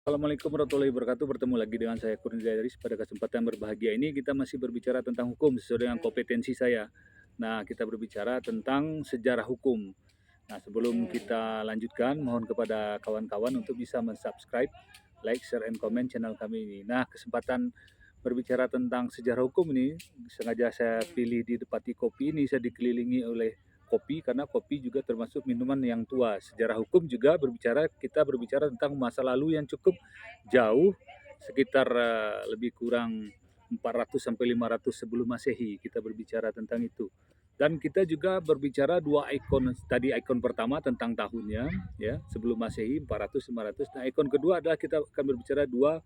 Assalamualaikum warahmatullahi wabarakatuh. Bertemu lagi dengan saya Kurnia Idris. Pada kesempatan berbahagia ini kita masih berbicara tentang hukum sesuai dengan kompetensi saya. Nah, kita berbicara tentang sejarah hukum. Nah, sebelum kita lanjutkan, mohon kepada kawan-kawan untuk bisa mensubscribe, like, share, and comment channel kami ini. Nah, kesempatan berbicara tentang sejarah hukum ini sengaja saya pilih di Depati Kopi ini. Saya dikelilingi oleh kopi karena kopi juga termasuk minuman yang tua. Sejarah hukum juga kita berbicara tentang masa lalu yang cukup jauh, sekitar lebih kurang 400 sampai 500 sebelum Masehi. Kita berbicara tentang itu. Dan kita juga berbicara dua ikon, tadi ikon pertama tentang tahunnya ya, sebelum Masehi 400 500. Nah, ikon kedua adalah kita akan berbicara dua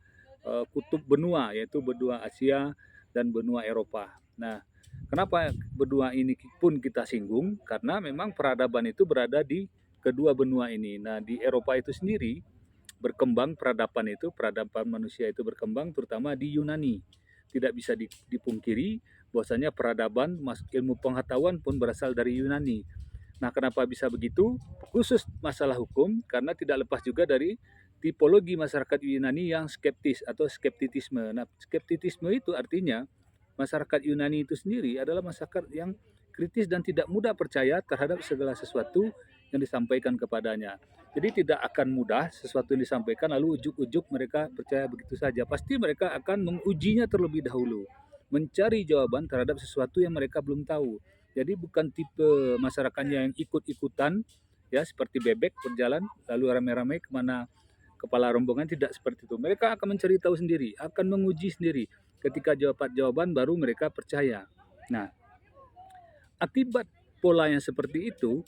kutub benua, yaitu benua Asia dan benua Eropa. Nah, kenapa berdua ini pun kita singgung? Karena memang peradaban itu berada di kedua benua ini. Nah, di Eropa itu sendiri berkembang peradaban manusia itu berkembang terutama di Yunani. Tidak bisa dipungkiri bahwasanya peradaban, ilmu pengetahuan pun berasal dari Yunani. Nah, kenapa bisa begitu? Khusus masalah hukum, karena tidak lepas juga dari tipologi masyarakat Yunani yang skeptis atau skeptitisme. Nah, skeptitisme itu artinya masyarakat Yunani itu sendiri adalah masyarakat yang kritis dan tidak mudah percaya terhadap segala sesuatu yang disampaikan kepadanya. Jadi tidak akan mudah sesuatu yang disampaikan lalu ujuk-ujuk mereka percaya begitu saja. Pasti mereka akan mengujinya terlebih dahulu, mencari jawaban terhadap sesuatu yang mereka belum tahu. Jadi bukan tipe masyarakatnya yang ikut-ikutan ya, seperti bebek berjalan lalu ramai-ramai kemana kepala rombongan, tidak seperti itu. Mereka akan mencari tahu sendiri, akan menguji sendiri. Ketika jawaban baru mereka percaya. Nah, akibat pola yang seperti itu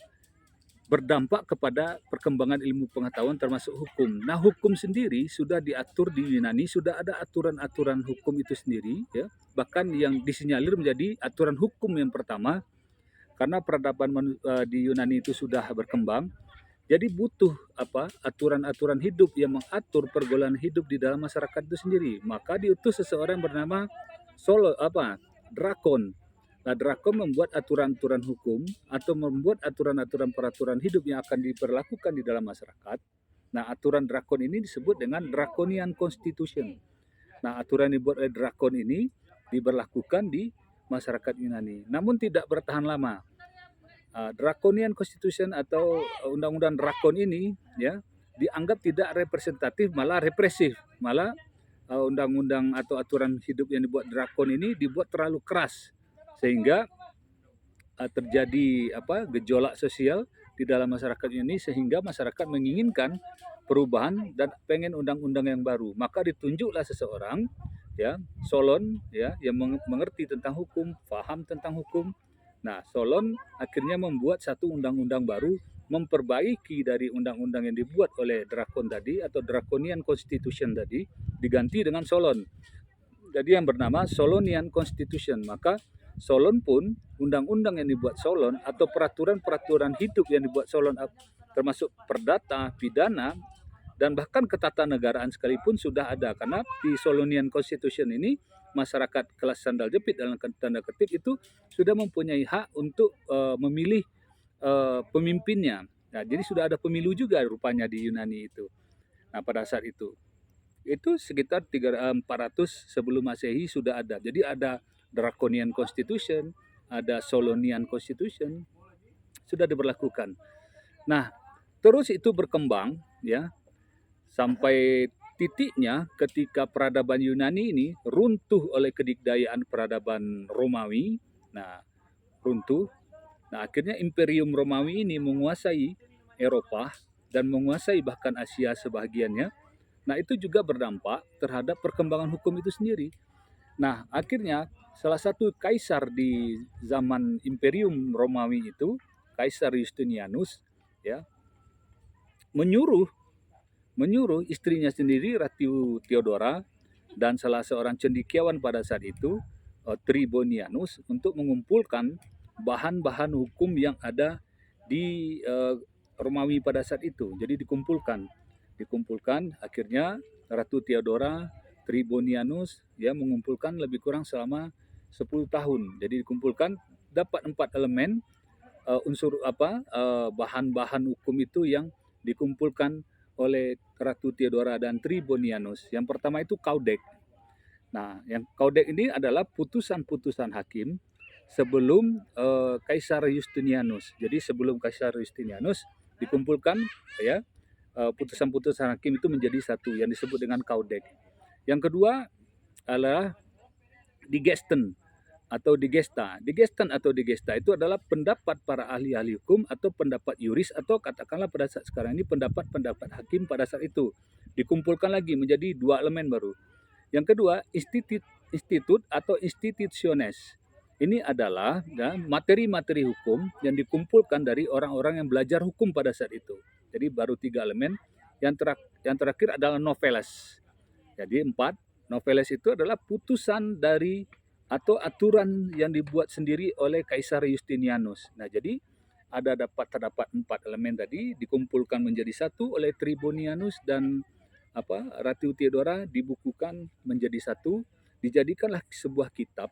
berdampak kepada perkembangan ilmu pengetahuan termasuk hukum. Nah, hukum sendiri sudah diatur di Yunani, sudah ada aturan-aturan hukum itu sendiri ya. Bahkan yang disinyalir menjadi aturan hukum yang pertama karena peradaban di Yunani itu sudah berkembang. Jadi butuh aturan-aturan hidup yang mengatur pergaulan hidup di dalam masyarakat itu sendiri. Maka diutus seseorang bernama Drakon. Nah, Drakon membuat aturan-aturan hukum atau membuat aturan-aturan peraturan hidup yang akan diberlakukan di dalam masyarakat. Nah, aturan Drakon ini disebut dengan Draconian Constitution. Nah, aturan yang dibuat oleh Drakon ini diberlakukan di masyarakat Yunani. Namun tidak bertahan lama. Draconian Constitution atau undang-undang drakon ini ya dianggap tidak representatif, malah represif, malah undang-undang atau aturan hidup yang dibuat drakon ini dibuat terlalu keras sehingga terjadi gejolak sosial di dalam masyarakat ini sehingga masyarakat menginginkan perubahan dan pengen undang-undang yang baru. Maka ditunjuklah seseorang ya, Solon ya, yang mengerti tentang hukum, paham tentang hukum. Nah, Solon akhirnya membuat satu undang-undang baru, memperbaiki dari undang-undang yang dibuat oleh Drakon tadi atau Draconian Constitution tadi, diganti dengan Solon. Jadi yang bernama Solonian Constitution. Maka Solon pun, undang-undang yang dibuat Solon atau peraturan-peraturan hidup yang dibuat Solon termasuk perdata, pidana, dan bahkan ketatanegaraan sekalipun sudah ada. Karena di Solonian Constitution ini masyarakat kelas sandal jepit dalam tanda kutip itu sudah mempunyai hak untuk memilih pemimpinnya. Nah, jadi sudah ada pemilu juga rupanya di Yunani itu. Nah, pada saat itu sekitar 400 sebelum Masehi sudah ada. Jadi ada Draconian Constitution, ada Solonian Constitution sudah diberlakukan. Nah, terus itu berkembang ya sampai titiknya ketika peradaban Yunani ini runtuh oleh kedikdayaan peradaban Romawi. Nah, runtuh. Nah, akhirnya Imperium Romawi ini menguasai Eropa dan menguasai bahkan Asia sebahagiannya. Nah, itu juga berdampak terhadap perkembangan hukum itu sendiri. Nah, akhirnya salah satu kaisar di zaman Imperium Romawi itu, Kaisar Justinianus, ya, menyuruh istrinya sendiri Ratu Theodora dan salah seorang cendekiawan pada saat itu Tribonianus untuk mengumpulkan bahan-bahan hukum yang ada di Romawi pada saat itu. Jadi dikumpulkan akhirnya Ratu Theodora Tribonianus ya mengumpulkan lebih kurang selama 10 tahun. Jadi dikumpulkan dapat 4 elemen bahan-bahan hukum itu yang dikumpulkan oleh Ratu Theodora dan Tribonianus. Yang pertama itu Codex. Nah, yang Codex ini adalah putusan-putusan hakim sebelum Kaisar Justinianus. Jadi sebelum Kaisar Justinianus dikumpulkan ya putusan-putusan hakim itu menjadi satu yang disebut dengan Codex. Yang kedua adalah Digesten atau Digesta. Digesten atau Digesta itu adalah pendapat para ahli-ahli hukum atau pendapat yuris atau katakanlah pada saat sekarang ini pendapat-pendapat hakim pada saat itu. Dikumpulkan lagi menjadi dua elemen baru. Yang kedua, institut atau institutiones. Ini adalah materi-materi hukum yang dikumpulkan dari orang-orang yang belajar hukum pada saat itu. Jadi baru 3 elemen. Yang terakhir adalah noveles. Jadi 4. Noveles itu adalah putusan dari atau aturan yang dibuat sendiri oleh Kaisar Justinianus. Nah, jadi terdapat 4 elemen tadi dikumpulkan menjadi satu oleh Tribonianus dan Ratu Theodora, dibukukan menjadi satu, dijadikanlah sebuah kitab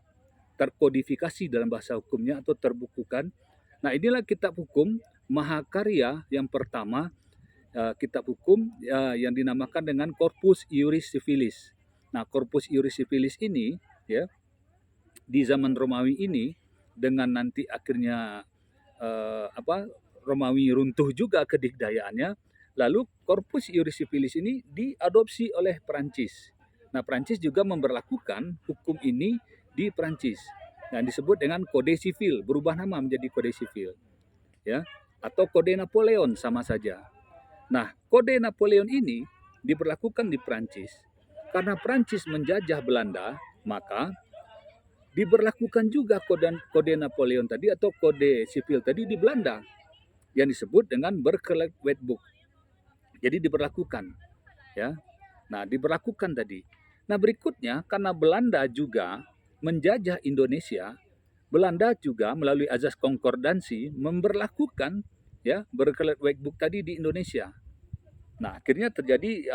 terkodifikasi dalam bahasa hukumnya atau terbukukan. Nah, inilah kitab hukum mahakarya yang pertama, kitab hukum yang dinamakan dengan Corpus Iuris Civilis. Nah, Corpus Iuris Civilis ini ya di zaman Romawi ini dengan nanti akhirnya Romawi runtuh juga kedikdayaannya, lalu Corpus Iuris Civilis ini diadopsi oleh Perancis. Nah, Perancis juga memberlakukan hukum ini di Perancis. Nah, disebut dengan Kode Sivil, berubah nama menjadi Kode Sivil. Ya, atau Kode Napoleon sama saja. Nah, Kode Napoleon ini diberlakukan di Perancis. Karena Perancis menjajah Belanda, maka diberlakukan juga kode Napoleon tadi atau kode sipil tadi di Belanda yang disebut dengan Berkeley Wetboek. Jadi diberlakukan ya. Nah, diberlakukan tadi. Nah, berikutnya karena Belanda juga menjajah Indonesia, Belanda juga melalui azas konkordansi memberlakukan ya Berkeley Wetboek tadi di Indonesia. Nah, akhirnya terjadi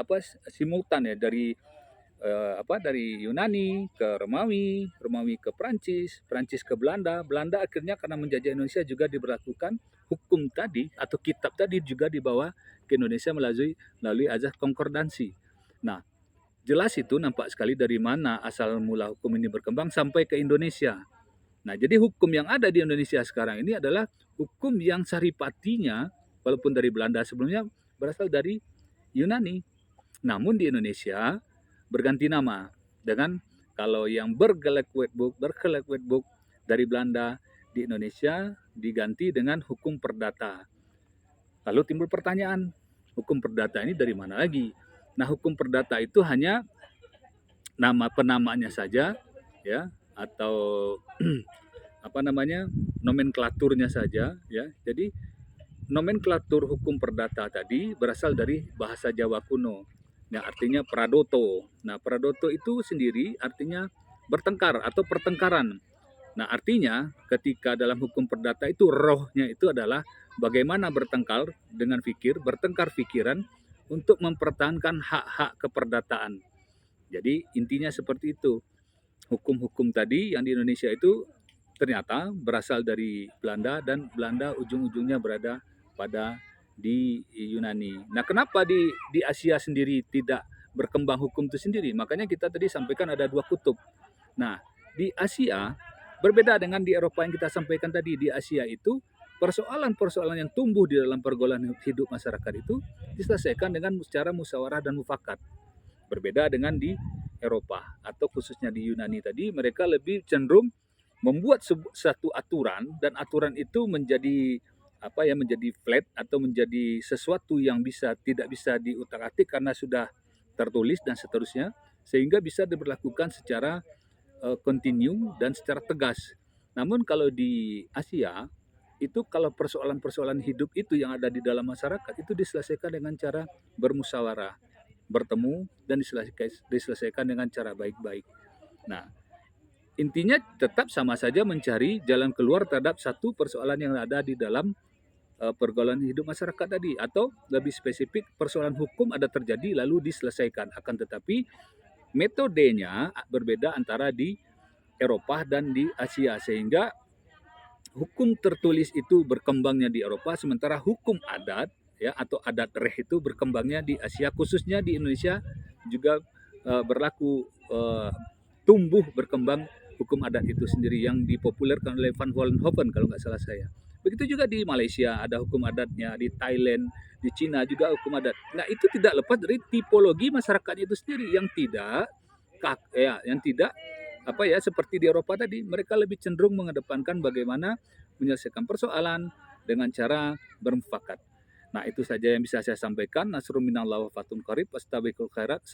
simultan ya dari Yunani ke Romawi, Romawi ke Prancis, Prancis ke Belanda, Belanda akhirnya karena menjajah Indonesia juga diberlakukan hukum tadi atau kitab tadi juga dibawa ke Indonesia melalui azas konkordansi. Nah, jelas itu nampak sekali dari mana asal mula hukum ini berkembang sampai ke Indonesia. Nah, jadi hukum yang ada di Indonesia sekarang ini adalah hukum yang saripatinya walaupun dari Belanda sebelumnya berasal dari Yunani. Namun di Indonesia berganti nama dengan kalau yang Berkeley Wetboek dari Belanda di Indonesia diganti dengan hukum perdata. Lalu timbul pertanyaan, hukum perdata ini dari mana lagi? Nah, hukum perdata itu hanya nama penamaannya saja ya atau nomenklaturnya saja ya. Jadi nomenklatur hukum perdata tadi berasal dari bahasa Jawa kuno. Nah, artinya pradoto. Nah, pradoto itu sendiri artinya bertengkar atau pertengkaran. Nah, artinya ketika dalam hukum perdata itu rohnya itu adalah bagaimana bertengkar dengan bertengkar pikiran untuk mempertahankan hak-hak keperdataan. Jadi intinya seperti itu. Hukum-hukum tadi yang di Indonesia itu ternyata berasal dari Belanda dan Belanda ujung-ujungnya berada pada di Yunani. Nah, kenapa di Asia sendiri tidak berkembang hukum itu sendiri? Makanya kita tadi sampaikan ada 2 kutub. Nah, di Asia berbeda dengan di Eropa yang kita sampaikan tadi. Di Asia itu persoalan-persoalan yang tumbuh di dalam pergaulan hidup masyarakat itu diselesaikan dengan secara musyawarah dan mufakat. Berbeda dengan di Eropa atau khususnya di Yunani tadi, mereka lebih cenderung membuat satu aturan dan aturan itu menjadi menjadi flat atau menjadi sesuatu yang tidak bisa diutak-atik karena sudah tertulis dan seterusnya, sehingga bisa diberlakukan secara kontinu dan secara tegas. Namun kalau di Asia itu kalau persoalan-persoalan hidup itu yang ada di dalam masyarakat itu diselesaikan dengan cara bermusyawarah, bertemu dan diselesaikan dengan cara baik-baik. Nah, intinya tetap sama saja mencari jalan keluar terhadap satu persoalan yang ada di dalam pergaulan hidup masyarakat tadi, atau lebih spesifik persoalan hukum ada terjadi lalu diselesaikan, akan tetapi metodenya berbeda antara di Eropa dan di Asia, sehingga hukum tertulis itu berkembangnya di Eropa sementara hukum adat ya atau adat reh itu berkembangnya di Asia, khususnya di Indonesia juga berlaku tumbuh berkembang hukum adat itu sendiri yang dipopulerkan oleh Van Vollenhoven kalau nggak salah saya. Begitu juga di Malaysia ada hukum adatnya, di Thailand, di Cina juga hukum adat. Nah itu tidak lepas dari tipologi masyarakatnya itu sendiri yang tidak yang tidak seperti di Eropa tadi, mereka lebih cenderung mengedepankan bagaimana menyelesaikan persoalan dengan cara bermufakat. Nah itu saja yang bisa saya sampaikan. Nasrun minallah wa fatun qarib. Astabiqul khairat.